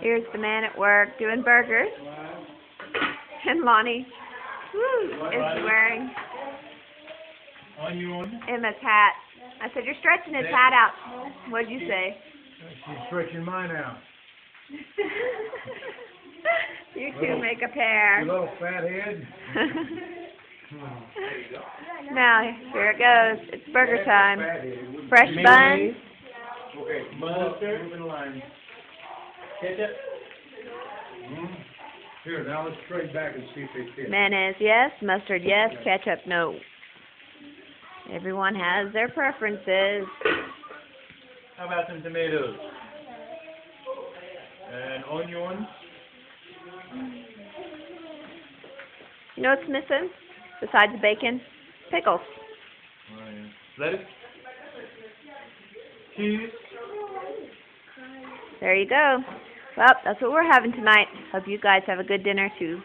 Here's the man at work doing burgers. And Lonnie is wearing Emma's hat. I said, you're stretching his hat out. What'd you say? She's stretching mine out. You two make a pair. You little fathead. Now, here it goes. It's burger time. Fresh buns. Okay, mustard. Moving line. Ketchup. Here, now let's trade back and see if they fit. Mayonnaise, yes. Mustard, yes. Ketchup, no. Everyone has their preferences. How about some tomatoes? And onions? You know what's missing? Besides bacon? Pickles. Oh, yeah. Lettuce? Cheese? There you go. Well, that's what we're having tonight. Hope you guys have a good dinner too.